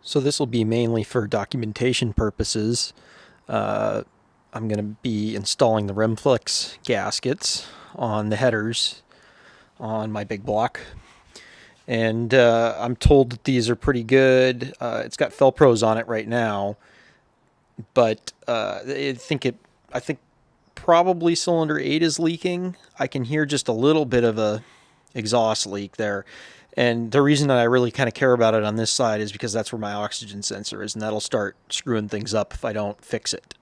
So this will be mainly for documentation purposes. I'm going to be installing the Remflex gaskets on the headers on my big block. And I'm told that these are pretty good. It's got Felpros on it right now, but I think probably cylinder 8 is leaking. I can hear just a little bit of a exhaust leak there. And the reason that I really kind of care about it on this side is because that's where my oxygen sensor is, and that'll start screwing things up if I don't fix it.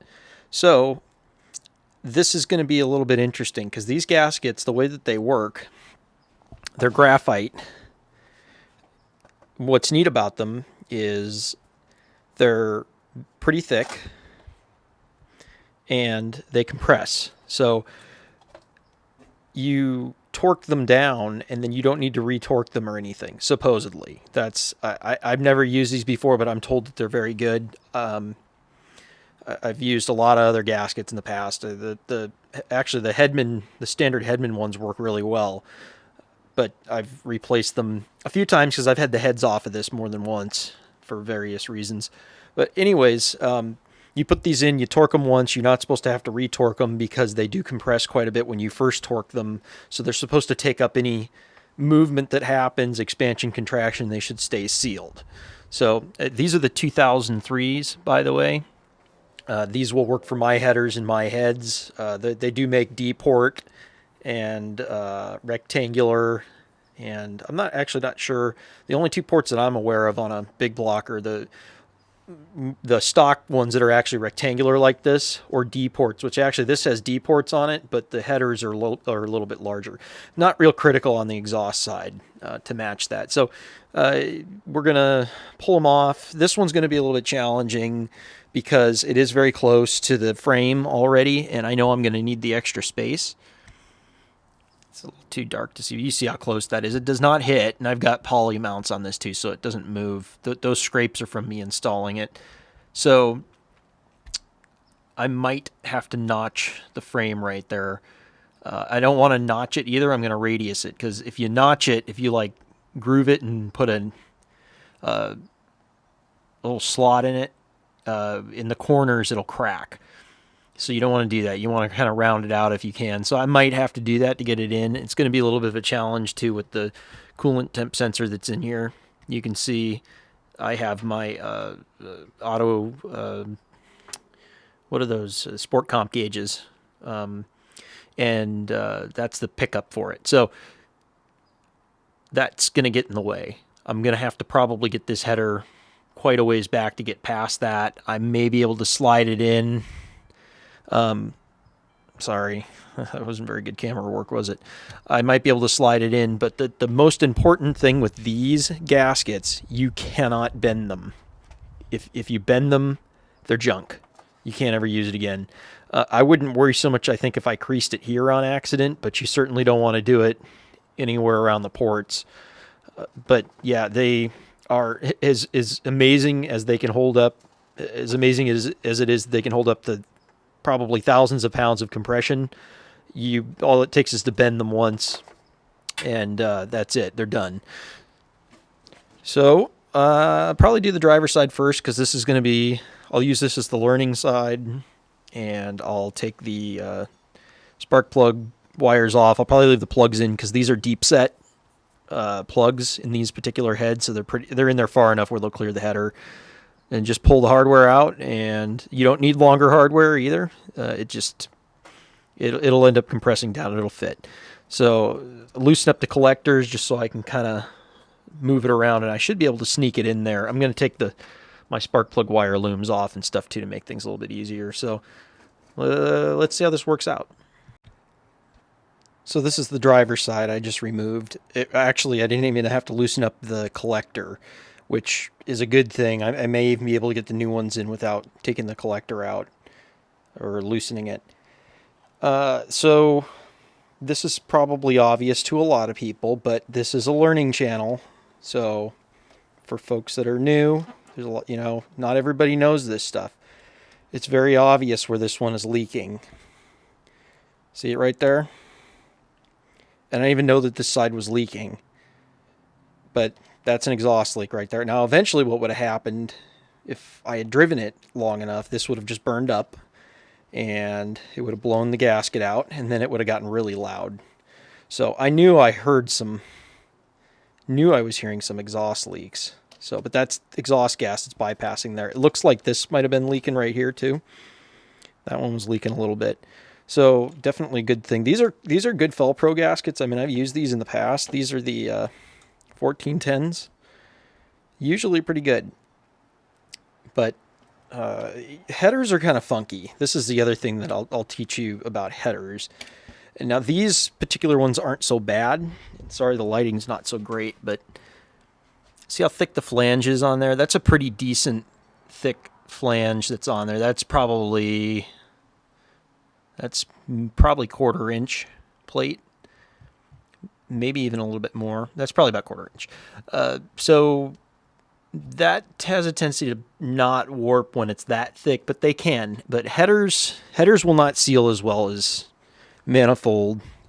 So this is going to be a little bit interesting because these gaskets, the way that they work, they're graphite. What's neat about them is they're pretty thick and they compress. So you torque them down and then you don't need to retorque them or anything, supposedly. I've never used these before, but I'm told that they're very good. I've used a lot of other gaskets in the past. Actually the standard Hedman ones work really well, but I've replaced them a few times because I've had the heads off of this more than once for various reasons. But anyways, you put these in, you torque them once. You're not supposed to have to retorque them because they do compress quite a bit when you first torque them. So they're supposed to take up any movement that happens, expansion, contraction. They should stay sealed. So these are the 2003s, by the way. These will work for my headers and my heads. They do make D-port and rectangular, and I'm not sure. The only two ports that I'm aware of on a big block are the stock ones that are actually rectangular like this, or D ports, which actually this has D ports on it, but the headers are a little bit larger. Not real critical on the exhaust side to match that. So we're going to pull them off. This one's going to be a little bit challenging because it is very close to the frame already, and I know I'm going to need the extra space. It's a little too dark to see. You see how close that is. It does not hit, and I've got poly mounts on this too, so it doesn't move. Those scrapes are from me installing it. So I might have to notch the frame right there. I don't want to notch it either. I'm going to radius it, because if you notch it, if you like groove it and put a little slot in it, in the corners, it'll crack. So you don't want to do that. You want to kind of round it out if you can. So I might have to do that to get it in. It's going to be a little bit of a challenge too with the coolant temp sensor that's in here. You can see I have my auto, what are those, sport comp gauges. And that's the pickup for it. So that's going to get in the way. I'm going to have to probably get this header quite a ways back to get past that. I may be able to slide it in. Sorry, that wasn't very good camera work, was it? I might be able to slide it in, but the most important thing with these gaskets, you cannot bend them. If you bend them, they're junk. You can't ever use it again. I wouldn't worry so much, I think, if I creased it here on accident, but you certainly don't want to do it anywhere around the ports. But yeah, they are as amazing as they can hold up, as amazing as it is they can hold up the probably thousands of pounds of compression. All it takes is to bend them once, and that's it. They're done. So I'll probably do the driver's side first, because this is going to be, I'll use this as the learning side, and I'll take the spark plug wires off. I'll probably leave the plugs in because these are deep set plugs in these particular heads, so they're in there far enough where they'll clear the header. And just pull the hardware out, and you don't need longer hardware either. It'll end up compressing down. It'll fit. So loosen up the collectors just so I can kind of move it around, and I should be able to sneak it in there. I'm going to take my spark plug wire looms off and stuff too to make things a little bit easier. So let's see how this works out. So this is the driver's side I just removed. Actually, I didn't even have to loosen up the collector, which is a good thing. I may even be able to get the new ones in without taking the collector out or loosening it. So this is probably obvious to a lot of people, but this is a learning channel. So for folks that are new, there's a lot, not everybody knows this stuff. It's very obvious where this one is leaking. See it right there? And I didn't even know that this side was leaking. But That's an exhaust leak right there. Now, eventually what would have happened if I had driven it long enough, this would have just burned up and it would have blown the gasket out, and then it would have gotten really loud. So I knew I was hearing some exhaust leaks. So, but that's exhaust gas that's bypassing there. It looks like this might have been leaking right here too. That one was leaking a little bit. So definitely a good thing. These are good Felpro gaskets. I mean, I've used these in the past. These are the 1410s. Usually pretty good. But headers are kind of funky. This is the other thing that I'll teach you about headers. And now these particular ones aren't so bad. Sorry, the lighting's not so great, but see how thick the flange is on there? That's a pretty decent thick flange that's on there. That's probably 1/4 inch plate. Maybe even a little bit more. That's probably about 1/4 inch. So that has a tendency to not warp when it's that thick, but they can. But headers will not seal as well as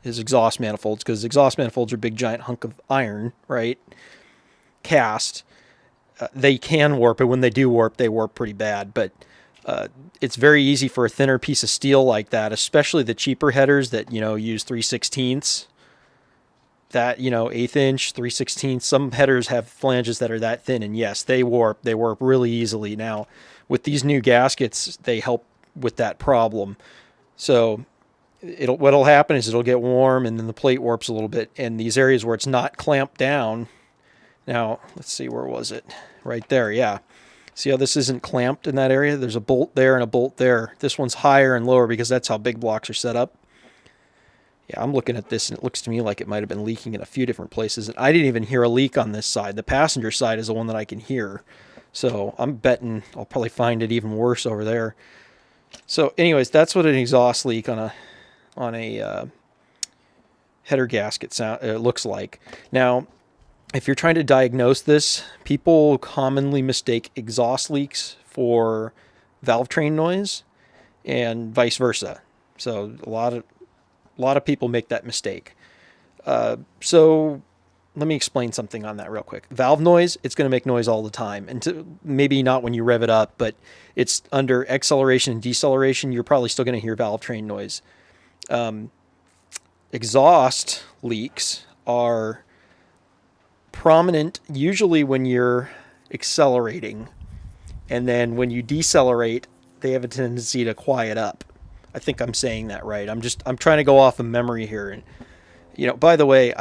exhaust manifolds, because exhaust manifolds are a big giant hunk of iron, right? Cast. They can warp, and when they do warp, they warp pretty bad. But it's very easy for a thinner piece of steel like that, especially the cheaper headers that use 3/16. That 1/8 inch, 3/16. Some headers have flanges that are that thin, and yes, they warp. They warp really easily. Now, with these new gaskets, they help with that problem. So what'll happen is it'll get warm, and then the plate warps a little bit. And these areas where it's not clamped down. Now, let's see, where was it? Right there, yeah. See how this isn't clamped in that area? There's a bolt there and a bolt there. This one's higher and lower because that's how big blocks are set up. Yeah, I'm looking at this, and it looks to me like it might have been leaking in a few different places. And I didn't even hear a leak on this side. The passenger side is the one that I can hear. So I'm betting I'll probably find it even worse over there. So anyways, that's what an exhaust leak on a header gasket looks like. Now, if you're trying to diagnose this, people commonly mistake exhaust leaks for valve train noise and vice versa. So a lot of people make that mistake. So let me explain something on that real quick. Valve noise, it's going to make noise all the time. And maybe not when you rev it up, but it's under acceleration and deceleration, you're probably still going to hear valve train noise. Exhaust leaks are prominent usually when you're accelerating, and then when you decelerate, they have a tendency to quiet up. I think I'm saying that right. I'm trying to go off of memory here. And by the way,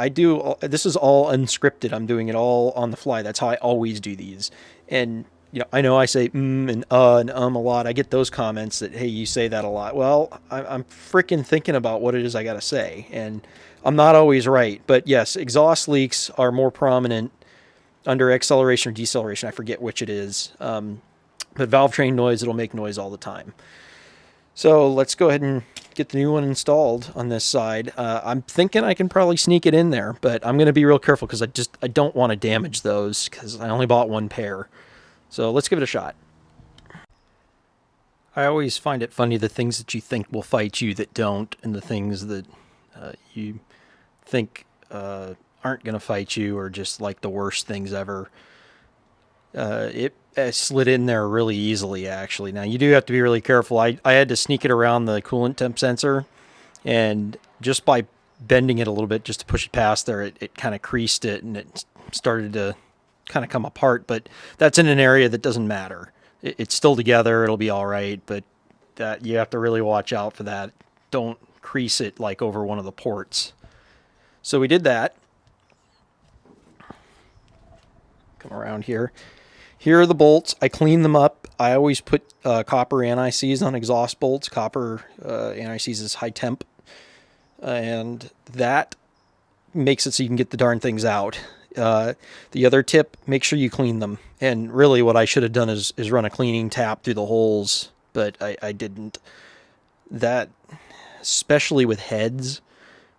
this is all unscripted. I'm doing it all on the fly. That's how I always do these. And I know I say and a lot. I get those comments that, hey, you say that a lot. Well, I'm freaking thinking about what it is I got to say, and I'm not always right. But yes, exhaust leaks are more prominent under acceleration or deceleration. I forget which it is. But valve train noise, it'll make noise all the time. So let's go ahead and get the new one installed on this side. I'm thinking I can probably sneak it in there, but I'm going to be real careful because I don't want to damage those because I only bought one pair. So let's give it a shot. I always find it funny the things that you think will fight you that don't, and the things that you think aren't going to fight you are just like the worst things ever. It slid in there really easily, actually. Now, you do have to be really careful. I had to sneak it around the coolant temp sensor, and just by bending it a little bit just to push it past there, it kind of creased it, and it started to kind of come apart. But that's in an area that doesn't matter. It's still together. It'll be all right, but that you have to really watch out for that. Don't crease it like over one of the ports. So we did that. Come around here. Here are the bolts. I cleaned them up. I always put copper anti-seize on exhaust bolts. Copper anti-seize is high temp. And that makes it so you can get the darn things out. The other tip, make sure you clean them. And really what I should have done is run a cleaning tap through the holes, but I didn't. That, especially with heads,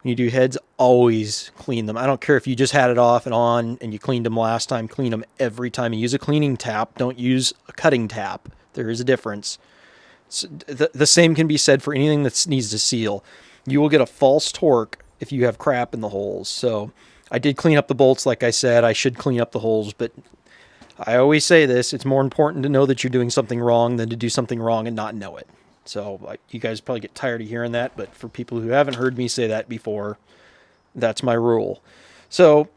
when you do heads, always clean them. I don't care if you just had it off and on and you cleaned them last time, clean them every time. You use a cleaning tap, don't use a cutting tap. There is a difference. The same can be said for anything that needs to seal. You will get a false torque if you have crap in the holes. So I did clean up the bolts, like I said. I should clean up the holes, but I always say this, it's more important to know that you're doing something wrong than to do something wrong and not know it. So you guys probably get tired of hearing that, but for people who haven't heard me say that before, that's my rule. So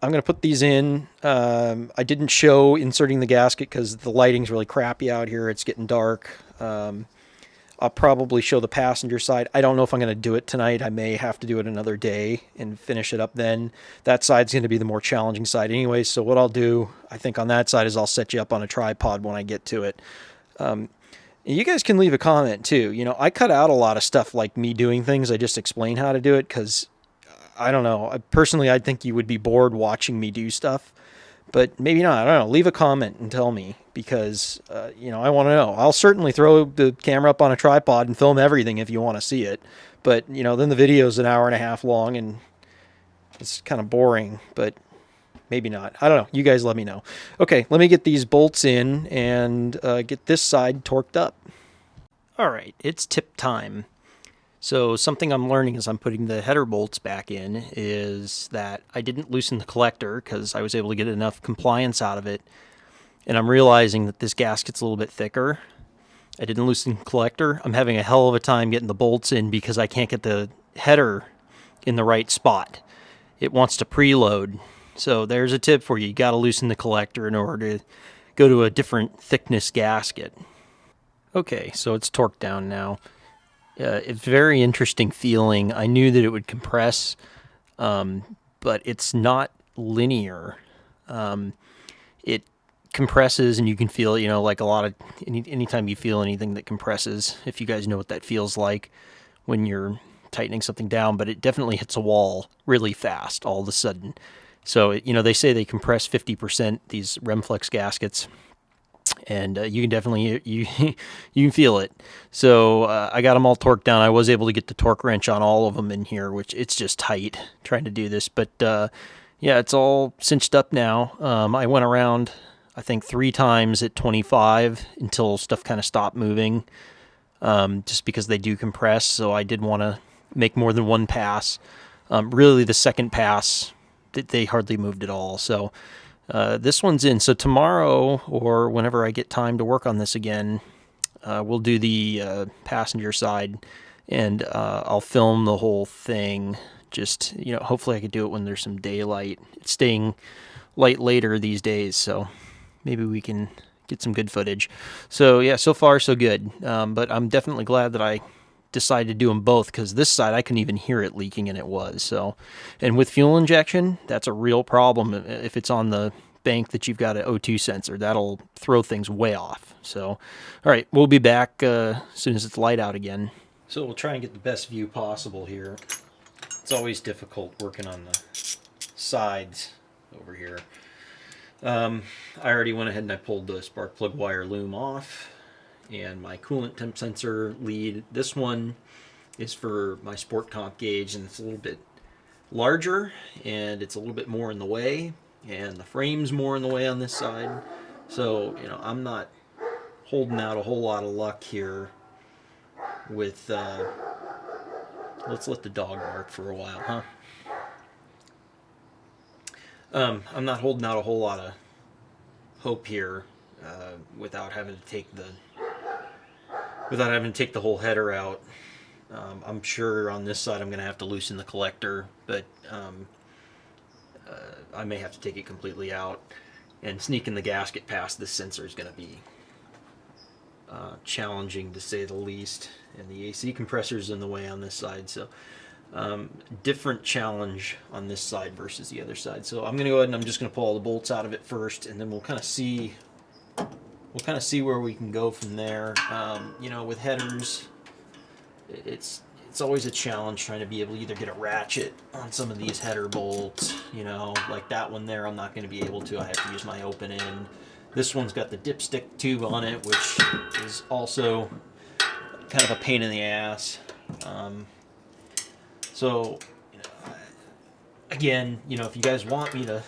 I'm going to put these in. I didn't show inserting the gasket because the lighting's really crappy out here. It's getting dark. I'll probably show the passenger side. I don't know if I'm going to do it tonight. I may have to do it another day and finish it up then. That side's going to be the more challenging side anyway. So what I'll do, I think on that side, is I'll set you up on a tripod when I get to it. You guys can leave a comment too. You know, I cut out a lot of stuff like me doing things. I just explain how to do it because I don't know. Personally, I think you would be bored watching me do stuff. But maybe not. I don't know. Leave a comment and tell me because, you know, I want to know. I'll certainly throw the camera up on a tripod and film everything if you want to see it. But, you know, then the video's an hour and a half long and it's kind of boring, but maybe not. I don't know. You guys let me know. Okay, let me get these bolts in and get this side torqued up. All right, it's tip time. So something I'm learning as I'm putting the header bolts back in is that I didn't loosen the collector because I was able to get enough compliance out of it. And I'm realizing that this gasket's a little bit thicker. I didn't loosen the collector. I'm having a hell of a time getting the bolts in because I can't get the header in the right spot. It wants to preload. So there's a tip for you. You got to loosen the collector in order to go to a different thickness gasket. Okay, so it's torqued down now. It's a very interesting feeling. I knew that it would compress, but it's not linear. It compresses and you can feel, you know, like a lot of, anytime you feel anything that compresses, if you guys know what that feels like when you're tightening something down, but it definitely hits a wall really fast all of a sudden. So, you know, they say they compress 50%, these Remflex gaskets. And you can definitely you can feel it. So I got them all torqued down. I was able to get the torque wrench on all of them in here, which it's just tight trying to do this. But yeah, it's all cinched up now. I went around, I think 3 times at 25 until stuff kind of stopped moving, just because they do compress. So I did want to make more than one pass. Really, the second pass, they hardly moved at all. So. This one's in. So tomorrow or whenever I get time to work on this again, we'll do the passenger side and I'll film the whole thing. Just, you know, hopefully I could do it when there's some daylight. It's staying light later these days, so maybe we can get some good footage. So yeah, so far so good. But I'm definitely glad that I decided to do them both because this side I couldn't even hear it leaking and it was. So, and with fuel injection, that's a real problem. If it's on the bank that you've got an O2 sensor, that'll throw things way off. So, all right, we'll be back as soon as it's light out again. So we'll try and get the best view possible here. It's always difficult working on the sides over here. I already went ahead and I pulled the spark plug wire loom off. And my coolant temp sensor lead, this one is for my sport comp gauge, and it's a little bit larger and it's a little bit more in the way, and the frame's more in the way on this side. So, you know, I'm not holding out a whole lot of luck here with let's let the dog bark for a while, huh? I'm not holding out a whole lot of hope here without having to take the whole header out. I'm sure on this side I'm going to have to loosen the collector, but I may have to take it completely out. And sneaking the gasket past this sensor is going to be challenging to say the least. And the AC compressor's in the way on this side, so different challenge on this side versus the other side. So I'm going to go ahead and I'm just going to pull all the bolts out of it first, and then we'll kind of see where we can go from there. You know, with headers, it's always a challenge trying to be able to either get a ratchet on some of these header bolts. You know, like that one there, I'm not going to be able to. I have to use my open end. This one's got the dipstick tube on it, which is also kind of a pain in the ass. So, you know, again, you know, if you guys want me to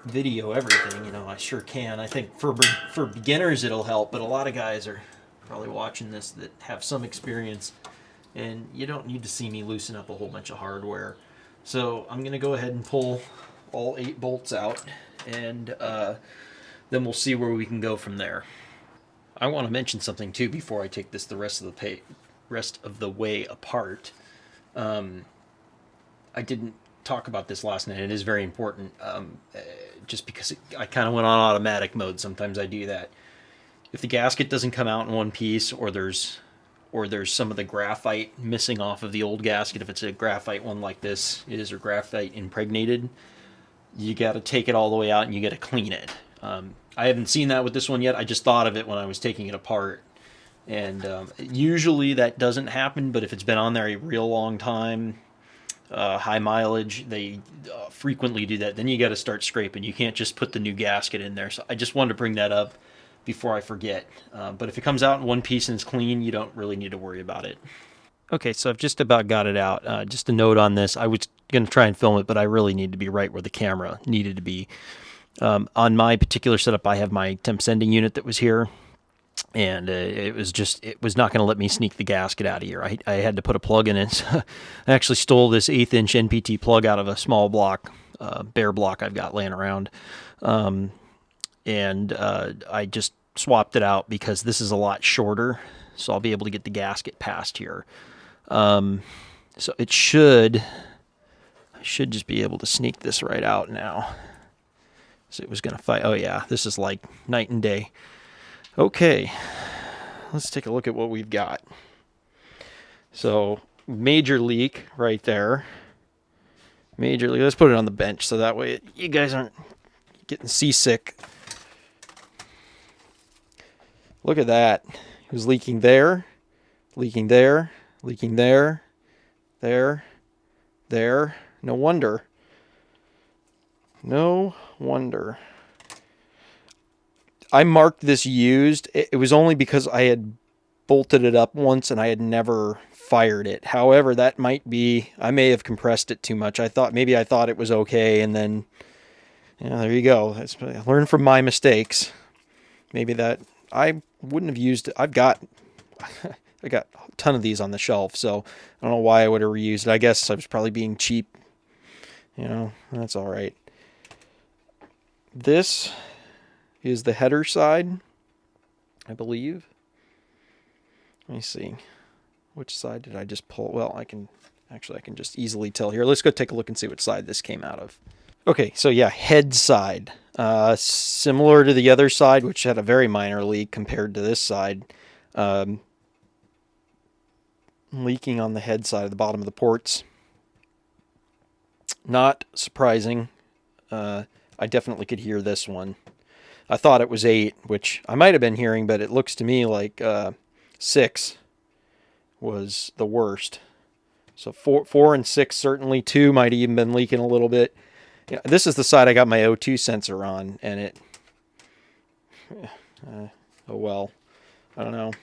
video everything, you know, I sure can. I think for beginners it'll help, but a lot of guys are probably watching this that have some experience, and you don't need to see me loosen up a whole bunch of hardware. So I'm going to go ahead and pull all 8 bolts out, and then we'll see where we can go from there. I want to mention something too before I take this the rest of the way apart. I didn't talk about this last night. It is very important, just because I kind of went on automatic mode. Sometimes I do that. If the gasket doesn't come out in one piece, or there's some of the graphite missing off of the old gasket, if it's a graphite one like this is, or graphite impregnated, you got to take it all the way out and you got to clean it. I haven't seen that with this one yet. I just thought of it when I was taking it apart. And usually that doesn't happen, but if it's been on there a real long time, high mileage, they frequently do that. Then you got to start scraping. You can't just put the new gasket in there. So I just wanted to bring that up before I forget. But if it comes out in one piece and it's clean, you don't really need to worry about it. Okay, so I've just about got it out. Just a note on this. I was going to try and film it, but I really need to be right where the camera needed to be. On my particular setup, I have my temp sending unit that was here, and it was not going to let me sneak the gasket out of here. I had to put a plug in it. I actually stole this 1/8-inch NPT plug out of a small block, bare block I've got laying around, and I just swapped it out because this is a lot shorter, so I'll be able to get the gasket past here. So I should just be able to sneak this right out now. So it was going to fight. Oh yeah, this is like night and day. Okay, let's take a look at what we've got. So major leak right there. Major leak. Let's put it on the bench so that way you guys aren't getting seasick. Look at that. It was leaking there, leaking there, leaking there, there, there. No wonder. No wonder. I marked this used. It was only because I had bolted it up once and I had never fired it. However, that might be, I may have compressed it too much. I thought it was okay, and then, there you go. I learned from my mistakes. Maybe that I wouldn't have used it. I got a ton of these on the shelf, so I don't know why I would have reused it. I guess I was probably being cheap. That's all right. This is the header side, I believe. Let me see. Which side did I just pull? Well, I can just easily tell here. Let's go take a look and see which side this came out of. Okay, so yeah, head side. Similar to the other side, which had a very minor leak compared to this side. Leaking on the head side of the bottom of the ports. Not surprising. I definitely could hear this one. I thought it was 8, which I might have been hearing, but it looks to me like 6 was the worst. So 4 and 6 certainly. 2 might have even been leaking a little bit. Yeah, this is the side I got my O2 sensor on, and it... oh well. I don't know. It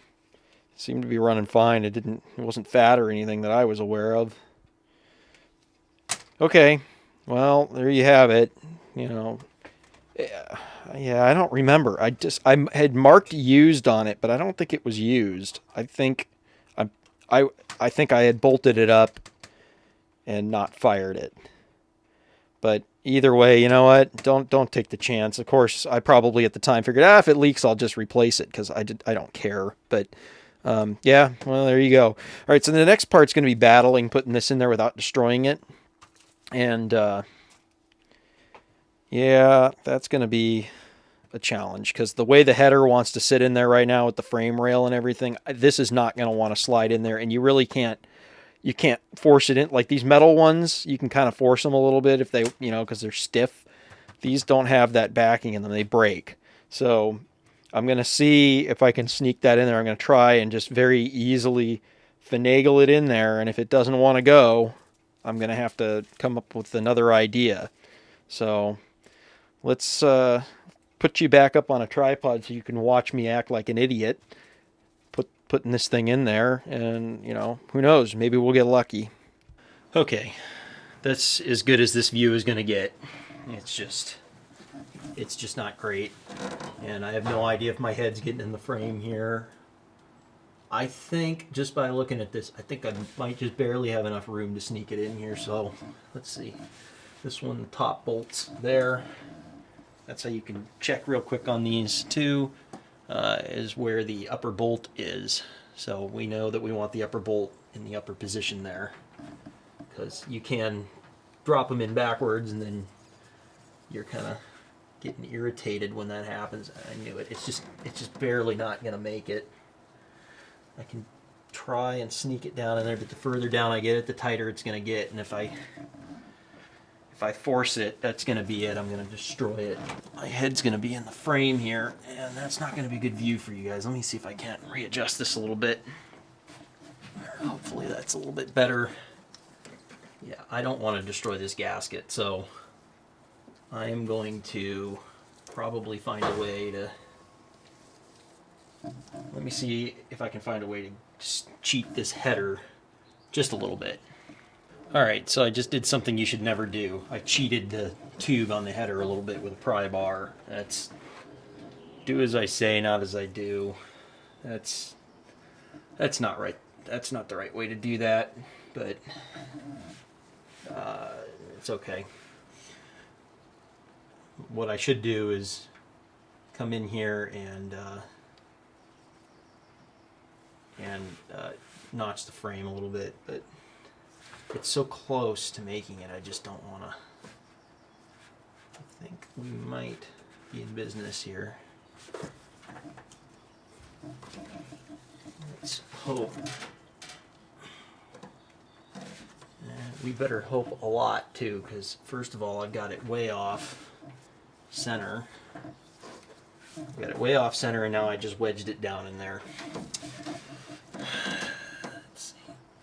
seemed to be running fine. It wasn't fat or anything that I was aware of. Okay. Well, there you have it. Yeah, I don't remember. I had marked used on it, but I don't think it was used. I think I had bolted it up and not fired it. But either way, you know what? Don't take the chance. Of course, I probably at the time figured, if it leaks, I'll just replace it because I don't care. But yeah, well, there you go. All right, so the next part's going to be battling putting this in there without destroying it. And yeah, that's going to be a challenge because the way the header wants to sit in there right now with the frame rail and everything, this is not going to want to slide in there, and you really can't force it in. Like these metal ones, you can kind of force them a little bit if they, because they're stiff. These don't have that backing in them. They break. So I'm going to see if I can sneak that in there. I'm going to try and just very easily finagle it in there, and if it doesn't want to go, I'm going to have to come up with another idea. So let's put you back up on a tripod so you can watch me act like an idiot putting this thing in there, and who knows, maybe we'll get lucky. Okay, that's as good as this view is going to get. It's just not great, and I have no idea if my head's getting in the frame here. I think just by looking at this, I think I might just barely have enough room to sneak it in here. So let's see. This one, the top bolt's there. That's how you can check real quick on these two, is where the upper bolt is. So we know that we want the upper bolt in the upper position there, because you can drop them in backwards and then you're kind of getting irritated when that happens. I knew it. It's just barely not going to make it. I can try and sneak it down in there, but the further down I get it, the tighter it's going to get. And if I force it, that's going to be it. I'm going to destroy it. My head's going to be in the frame here, and that's not going to be a good view for you guys. Let me see if I can't readjust this a little bit. Hopefully that's a little bit better. Yeah, I don't want to destroy this gasket, so I am going to probably find a way to... Let me see if I can find a way to just cheat this header just a little bit. Alright, so I just did something you should never do. I cheated the tube on the header a little bit with a pry bar. That's do as I say, not as I do. That's not right. That's not the right way to do that, but it's okay. What I should do is come in here and notch the frame a little bit, but it's so close to making it, I just don't want to. I think we might be in business here. Let's hope. We better hope a lot too, because first of all, I've got it way off center. I've got it way off center, and now I just wedged it down in there.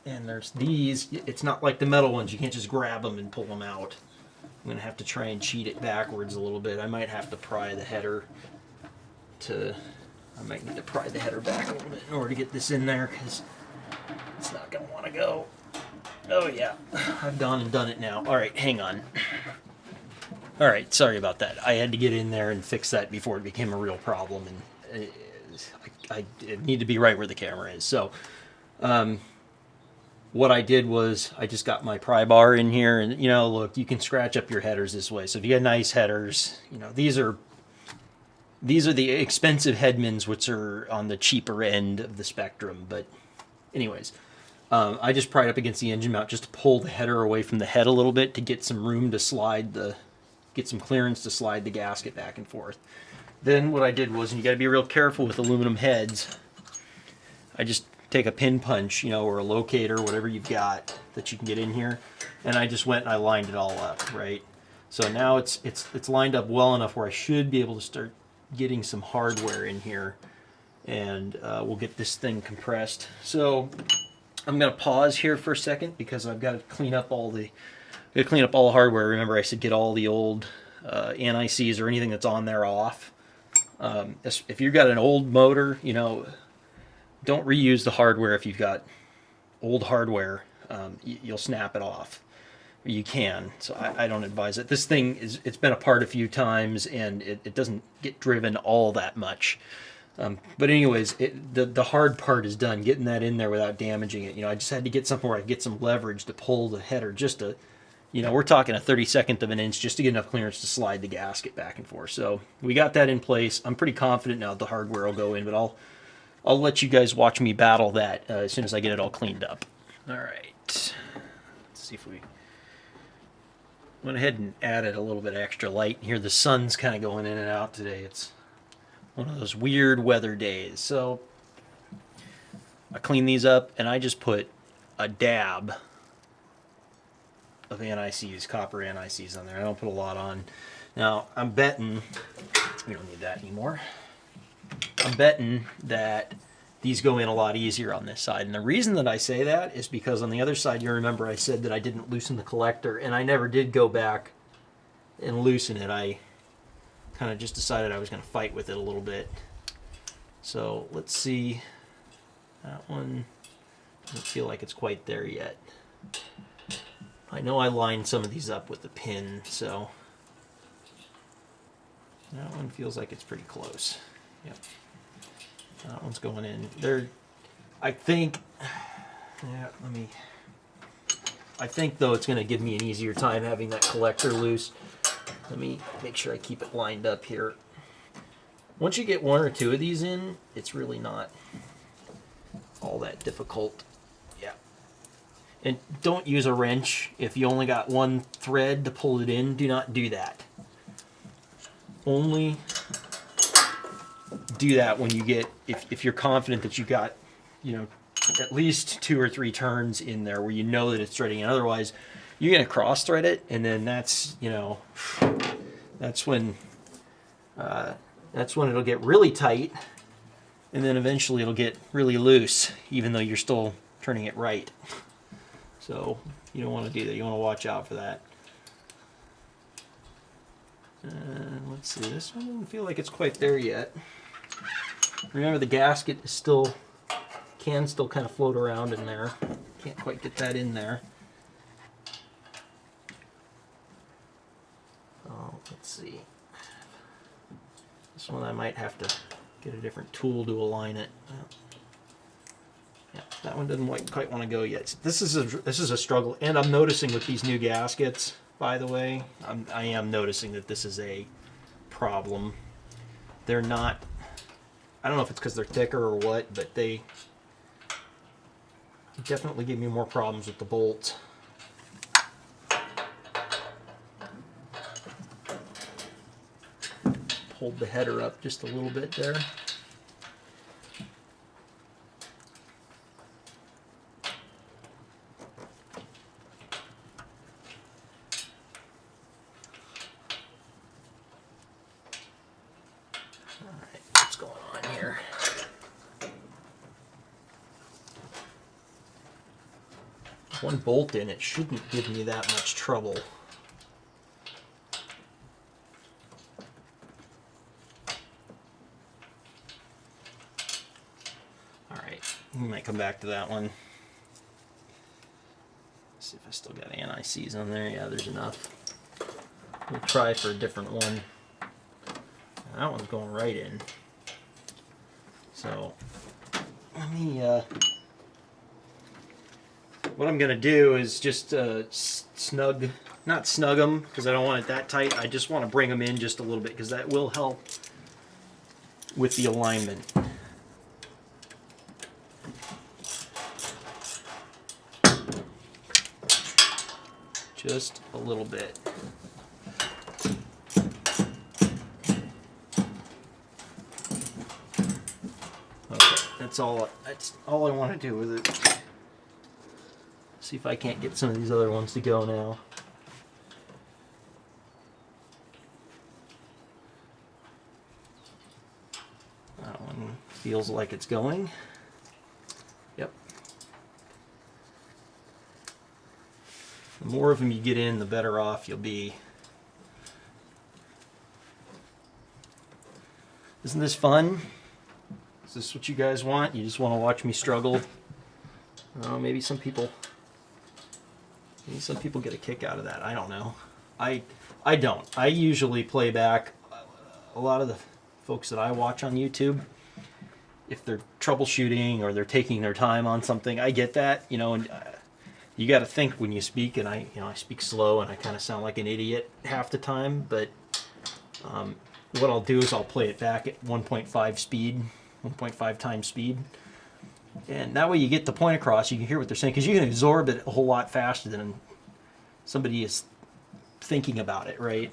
And there's these. It's not like the metal ones. You can't just grab them and pull them out. I'm going to have to try and cheat it backwards a little bit. I might have to pry the header to... I might need to pry the header back a little bit in order to get this in there, because it's not going to want to go. Oh yeah, I've gone and done it now. Alright, hang on. Alright, sorry about that. I had to get in there and fix that before it became a real problem, and I need to be right where the camera is. So, what I did was I just got my pry bar in here, and you know, look, you can scratch up your headers this way. So if you got nice headers, you know, these are the expensive Headmans, which are on the cheaper end of the spectrum. But anyways, I just pried up against the engine mount just to pull the header away from the head a little bit to get some room to get some clearance to slide the gasket back and forth. Then what I did was, and you got to be real careful with aluminum heads, I just take a pin punch, you know, or a locator, whatever you've got that you can get in here, and I just went and I lined it all up, right? So now it's lined up well enough where I should be able to start getting some hardware in here, and we'll get this thing compressed. So I'm going to pause here for a second because I've got to clean up all the hardware. Remember, I said get all the old NICs or anything that's on there off. If you've got an old motor, you know, don't reuse the hardware. If you've got old hardware, you'll snap it off. You can, so I don't advise it. This thing it's been apart a few times, and it doesn't get driven all that much. But anyways, the hard part is done, getting that in there without damaging it. You know, I just had to get something where I get some leverage to pull the header, just to, you know, we're talking a 32nd of an inch just to get enough clearance to slide the gasket back and forth. So we got that in place. I'm pretty confident now the hardware will go in, but I'll let you guys watch me battle that as soon as I get it all cleaned up. All right, let's see if we went ahead and added a little bit of extra light here. The sun's kind of going in and out today. It's one of those weird weather days. So I clean these up, and I just put a dab of NICs, copper NICs on there. I don't put a lot on. Now, I'm betting, we don't need that anymore. I'm betting that these go in a lot easier on this side. And the reason that I say that is because on the other side, you remember I said that I didn't loosen the collector, and I never did go back and loosen it. I kind of just decided I was going to fight with it a little bit. So let's see. That one doesn't feel like it's quite there yet. I know I lined some of these up with the pin, so that one feels like it's pretty close. Yep. That one's going in. I think, yeah, I think though it's going to give me an easier time having that collector loose. Let me make sure I keep it lined up here. Once you get one or two of these in, it's really not all that difficult. Yeah. And don't use a wrench if you only got one thread to pull it in. Do not do that. Only do that when you get, if you're confident that you got, you know, at least 2 or 3 turns in there where you know that it's threading. And otherwise, you're going to cross thread it, and then that's, you know, that's when it'll get really tight, and then eventually it'll get really loose, even though you're still turning it right. So you don't want to do that. You want to watch out for that. Let's see, this one doesn't feel like it's quite there yet. Remember, the gasket is still, can still kind of float around in there. Can't quite get that in there. Oh, let's see. This one I might have to get a different tool to align it. Yeah, that one doesn't quite want to go yet. This is a struggle, and I'm noticing with these new gaskets, by the way, I am noticing that this is a problem. They're not, I don't know if it's because they're thicker or what, but they definitely give me more problems with the bolts. Hold the header up just a little bit there. One bolt in, it shouldn't give me that much trouble. Alright, we might come back to that one. See if I still got anti-seize on there. Yeah, there's enough. We'll try for a different one. That one's going right in. So, let me, what I'm going to do is just not snug them, because I don't want it that tight. I just want to bring them in just a little bit, because that will help with the alignment. Just a little bit. Okay, that's all I want to do with it. See if I can't get some of these other ones to go now. That one feels like it's going. Yep. The more of them you get in, the better off you'll be. Isn't this fun? Is this what you guys want? You just want to watch me struggle? Maybe some people get a kick out of that. I don't know. I don't. I usually play back a lot of the folks that I watch on YouTube. If they're troubleshooting or they're taking their time on something, I get that, you know, and you got to think when you speak, and I speak slow and I kind of sound like an idiot half the time, but what I'll do is I'll play it back at 1.5 speed, 1.5 times speed. And that way you get the point across, you can hear what they're saying, because you can absorb it a whole lot faster than somebody is thinking about it, right?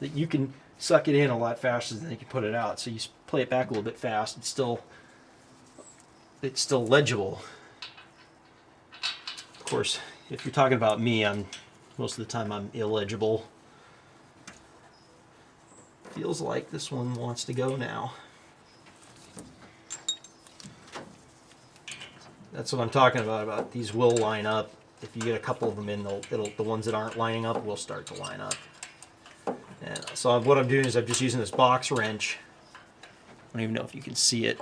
That you can suck it in a lot faster than they can put it out. So you play it back a little bit fast, it's still legible. Of course, if you're talking about me, most of the time I'm illegible. Feels like this one wants to go now. That's what I'm talking about these will line up. If you get a couple of them in, the ones that aren't lining up will start to line up. And so what I'm doing is I'm just using this box wrench. I don't even know if you can see it.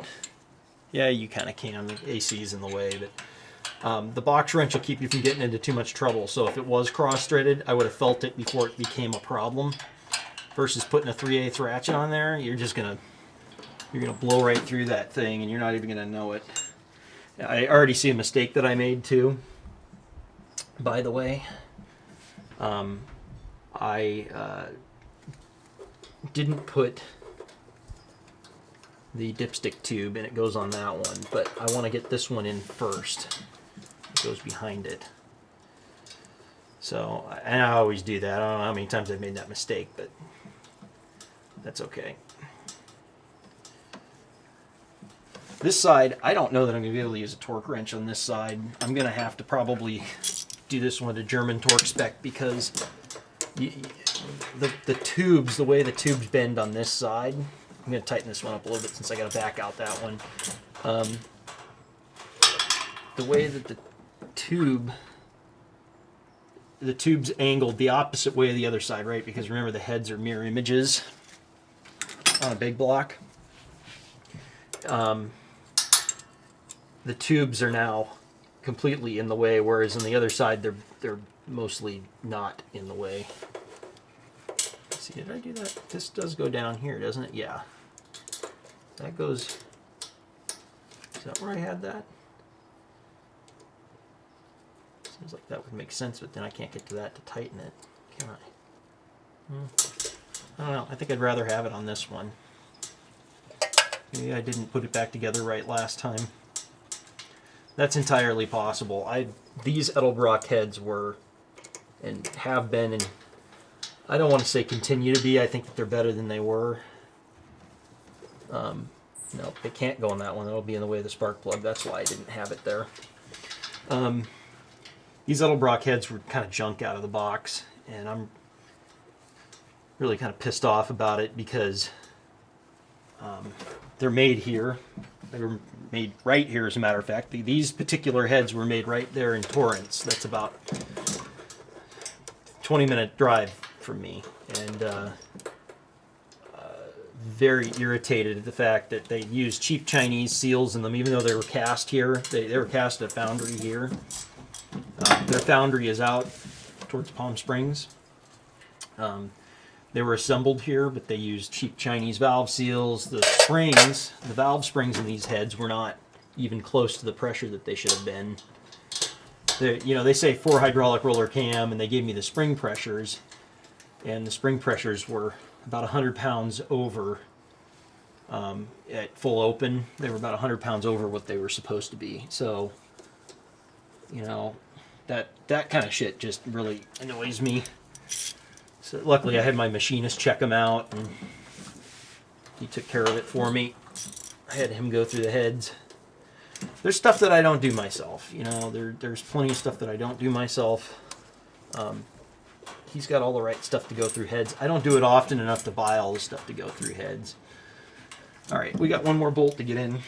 Yeah, you kind of can. The AC is in the way, but the box wrench will keep you from getting into too much trouble. So if it was cross-threaded, I would have felt it before it became a problem. Versus putting a 3/8 ratchet on there, you're gonna blow right through that thing, and you're not even gonna know it. I already see a mistake that I made too. By the way, I didn't put the dipstick tube, and it goes on that one, but I want to get this one in first. It goes behind it. So, and I always do that. I don't know how many times I've made that mistake, but that's okay. This side, I don't know that I'm going to be able to use a torque wrench on this side. I'm going to have to probably do this one with a German torque spec, because the tubes, the way the tubes bend on this side, I'm going to tighten this one up a little bit since I got to back out that one. The way that the tube's angled the opposite way of the other side, right? Because remember, the heads are mirror images on a big block. The tubes are now completely in the way, whereas on the other side they're mostly not in the way. Let's see, did I do that? This does go down here, doesn't it? Yeah. That goes. Is that where I had that? Seems like that would make sense, but then I can't get to that to tighten it, can I? I don't know. I think I'd rather have it on this one. Maybe I didn't put it back together right last time. That's entirely possible. These Edelbrock heads were, and have been, and I don't want to say continue to be. I think that they're better than they were. No, it can't go on that one. That'll be in the way of the spark plug. That's why I didn't have it there. These Edelbrock heads were kind of junk out of the box, and I'm really kind of pissed off about it because they're made here. They were made right here, as a matter of fact. These particular heads were made right there in Torrance. That's about 20-minute drive from me, and very irritated at the fact that they used cheap Chinese seals in them, even though they were cast here. They were cast at a foundry here. Their foundry is out towards Palm Springs. They were assembled here, but they used cheap Chinese valve seals. The springs, the valve springs in these heads were not even close to the pressure that they should have been. They say 4 hydraulic roller cam, and they gave me the spring pressures, and the spring pressures were about 100 pounds over at full open. They were about 100 pounds over what they were supposed to be. So, that kind of shit just really annoys me. So luckily I had my machinist check them out, and he took care of it for me. I had him go through the heads. There's stuff that I don't do myself. There's plenty of stuff that I don't do myself. He's got all the right stuff to go through heads. I don't do it often enough to buy all the stuff to go through heads. All right, we got one more bolt to get in.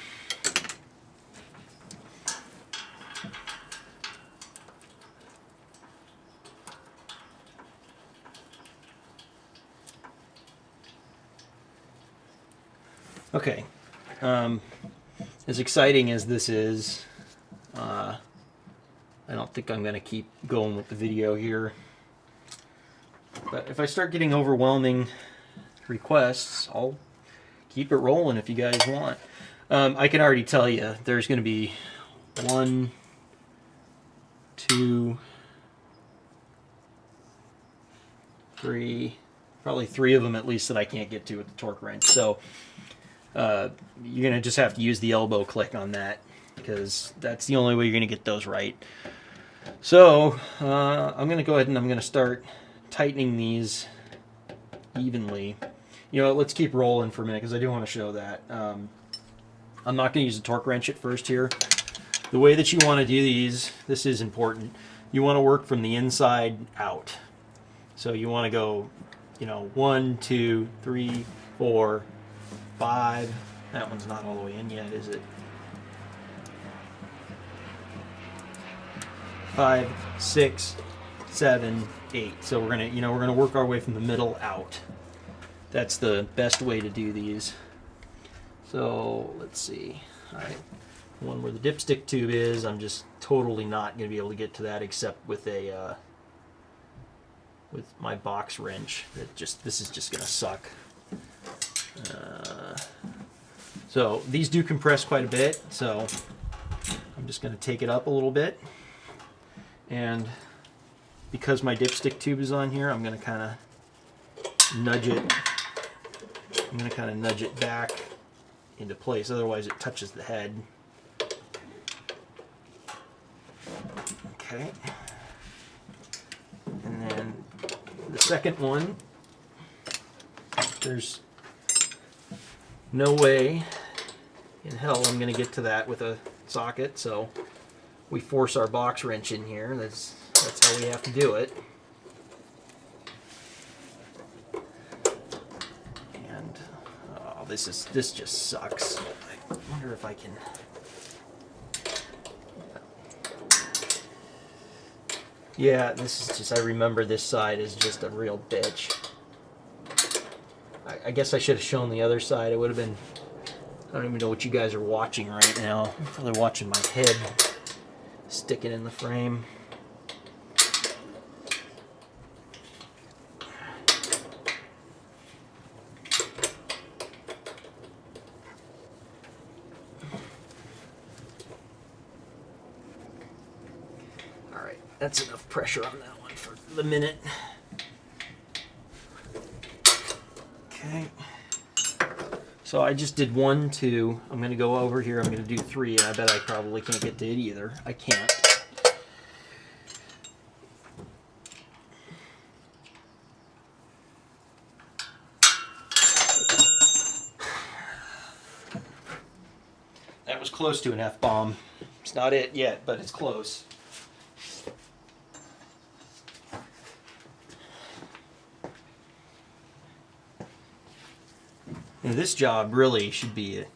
Okay, as exciting as this is, I don't think I'm going to keep going with the video here. But if I start getting overwhelming requests, I'll keep it rolling if you guys want. I can already tell you there's going to be 1, 2, 3, probably 3 of them at least that I can't get to with the torque wrench. So you're going to just have to use the elbow click on that, because that's the only way you're going to get those right. So I'm going to go ahead and I'm going to start tightening these evenly. Let's keep rolling for a minute because I do want to show that. I'm not going to use a torque wrench at first here. The way that you want to do these, this is important. You want to work from the inside out. So you want to go, 1, 2, 3, 4, 5. That one's not all the way in yet, is it? 5, 6, 7, 8. So we're gonna work our way from the middle out. That's the best way to do these. So let's see. All right, one where the dipstick tube is, I'm just totally not gonna be able to get to that except with a with my box wrench. This is just gonna suck. So these do compress quite a bit, so I'm just going to take it up a little bit, and because my dipstick tube is on here, I'm going to kind of nudge it. I'm going to kind of nudge it back into place, otherwise it touches the head. Okay. And then the second one, there's no way in hell I'm going to get to that with a socket, so we force our box wrench in here. That's how we have to do it. And oh, this just sucks. I wonder if I can. Yeah, this is just, I remember this side is just a real bitch. I guess I should have shown the other side. It would have been, I don't even know what you guys are watching right now. You're probably watching my head sticking in the frame. Alright, that's enough pressure on that one for the minute. Okay. So I just did 1, 2. I'm going to go over here. I'm going to do 3, and I bet I probably can't get to it either. I can't. That was close to an F-bomb. It's not it yet, but it's close. And this job really should be a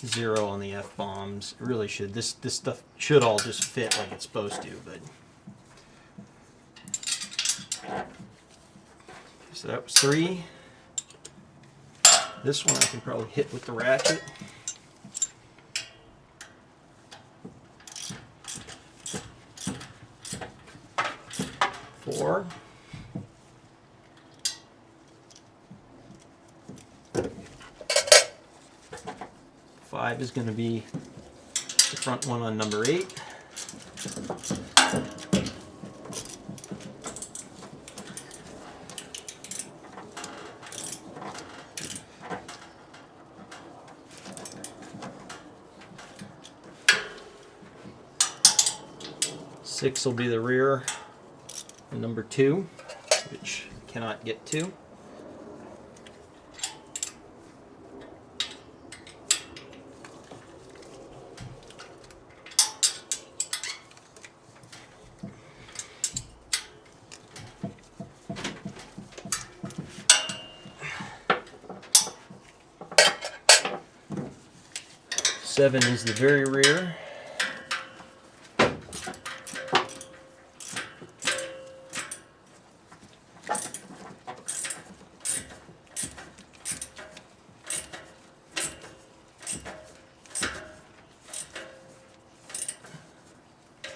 0 on the F-bombs. It really should. This stuff should all just fit like it's supposed to, but. So that was 3. This one I can probably hit with the ratchet. 4. 5 is going to be the front one on number 8. Six will be the rear and number 2, which I cannot get to. Seven is the very rear.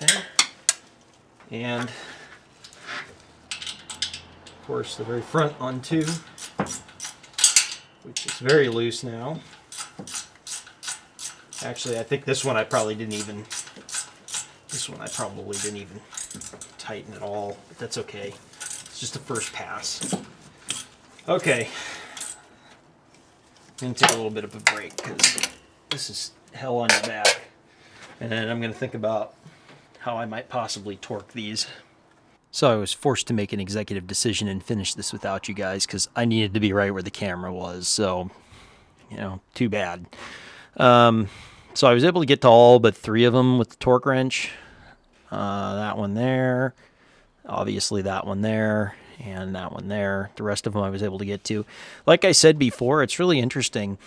Okay. And of course the very front on 2, which is very loose now. Actually, I think this one I probably didn't even tighten at all, but that's okay. It's just a first pass. Okay. I'm going to take a little bit of a break because this is hell on your back. And then I'm going to think about how I might possibly torque these. So I was forced to make an executive decision and finish this without you guys because I needed to be right where the camera was. So, you know, too bad. So I was able to get to all but 3 of them with the torque wrench. That one there, obviously that one there, and that one there. The rest of them I was able to get to. Like I said before, it's really interesting.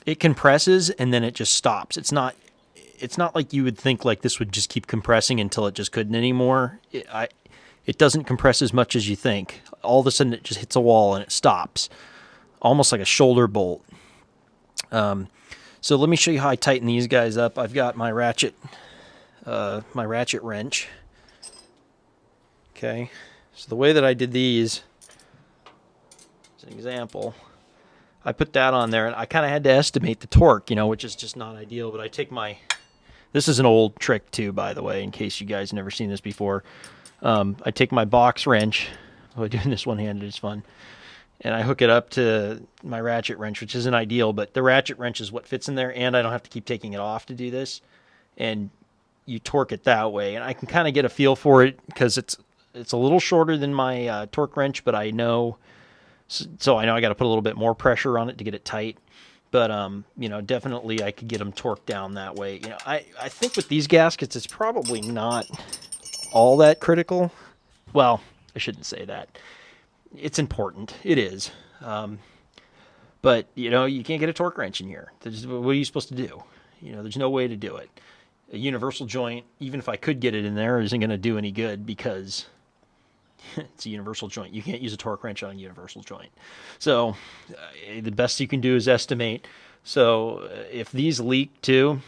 It compresses and then it just stops. It's not like you would think like this would just keep compressing until it just couldn't anymore. It doesn't compress as much as you think. All of a sudden it just hits a wall and it stops, almost like a shoulder bolt. So let me show you how I tighten these guys up. I've got my ratchet wrench. Okay, so the way that I did these, as an example, I put that on there, and I kind of had to estimate the torque, you know, which is just not ideal. But I take my This is an old trick too, by the way, in case you guys never seen this before. I take my box wrench. Oh, doing this one-handed is fun. And I hook it up to my ratchet wrench, which isn't ideal, but the ratchet wrench is what fits in there, and I don't have to keep taking it off to do this. And you torque it that way, and I can kind of get a feel for it because it's a little shorter than my torque wrench, but I know, so I know I got to put a little bit more pressure on it to get it tight. But you know, definitely I could get them torqued down that way. You know, I think with these gaskets, it's probably not all that critical. Well, I shouldn't say that. It's important. It is. But, you know, you can't get a torque wrench in here. What are you supposed to do? You know, there's no way to do it. A universal joint, even if I could get it in there, isn't going to do any good because it's a universal joint. You can't use a torque wrench on a universal joint. So the best you can do is estimate. So if these leak too,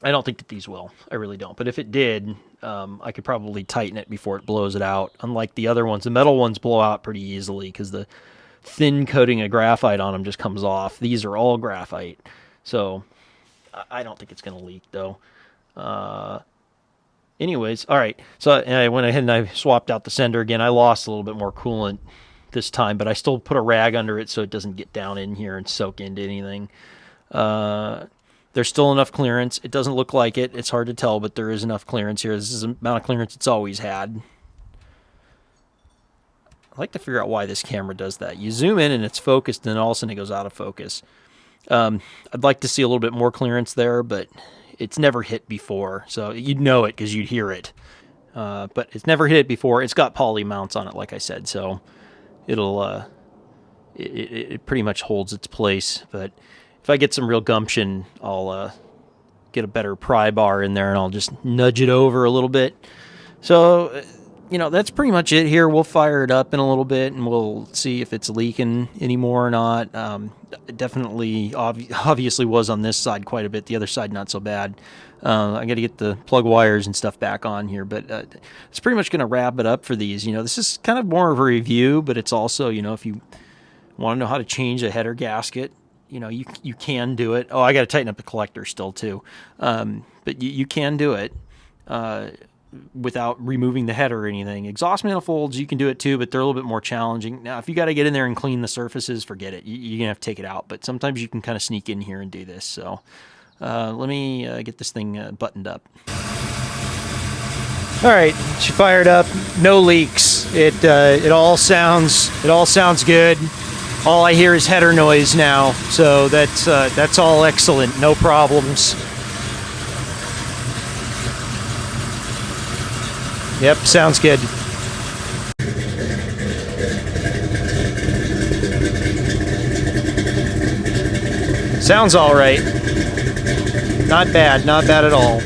I don't think that these will. I really don't. But if it did, I could probably tighten it before it blows it out. Unlike the other ones, the metal ones blow out pretty easily because the thin coating of graphite on them just comes off. These are all graphite. So I don't think it's going to leak, though. Anyways, all right. So I went ahead and I swapped out the sender again. I lost a little bit more coolant this time, but I still put a rag under it so it doesn't get down in here and soak into anything. There's still enough clearance. It doesn't look like it. It's hard to tell, but there is enough clearance here. This is the amount of clearance it's always had. I like to figure out why this camera does that. You zoom in and it's focused, and then all of a sudden it goes out of focus. I'd like to see a little bit more clearance there, but it's never hit before. So you'd know it because you'd hear it. But it's never hit it before. It's got poly mounts on it, like I said. So it'll it pretty much holds its place. But if I get some real gumption, I'll get a better pry bar in there and I'll just nudge it over a little bit. So, you know, that's pretty much it here. We'll fire it up in a little bit and we'll see if it's leaking anymore or not. It definitely, obviously was on this side quite a bit. The other side, not so bad. I got to get the plug wires and stuff back on here, but it's pretty much going to wrap it up for these. You know, this is kind of more of a review, but it's also, you know, if you want to know how to change a header gasket, you know, you can do it. Oh, I got to tighten up the collector still too. But you can do it without removing the header or anything. Exhaust manifolds, you can do it too, but they're a little bit more challenging. Now, if you got to get in there and clean the surfaces, forget it. You're going to have to take it out. But sometimes you can kind of sneak in here and do this. So let me get this thing buttoned up. All right, she fired up. No leaks. It all sounds good. All I hear is header noise now, so that's all excellent. No problems. Yep, sounds good. Sounds all right. Not bad at all.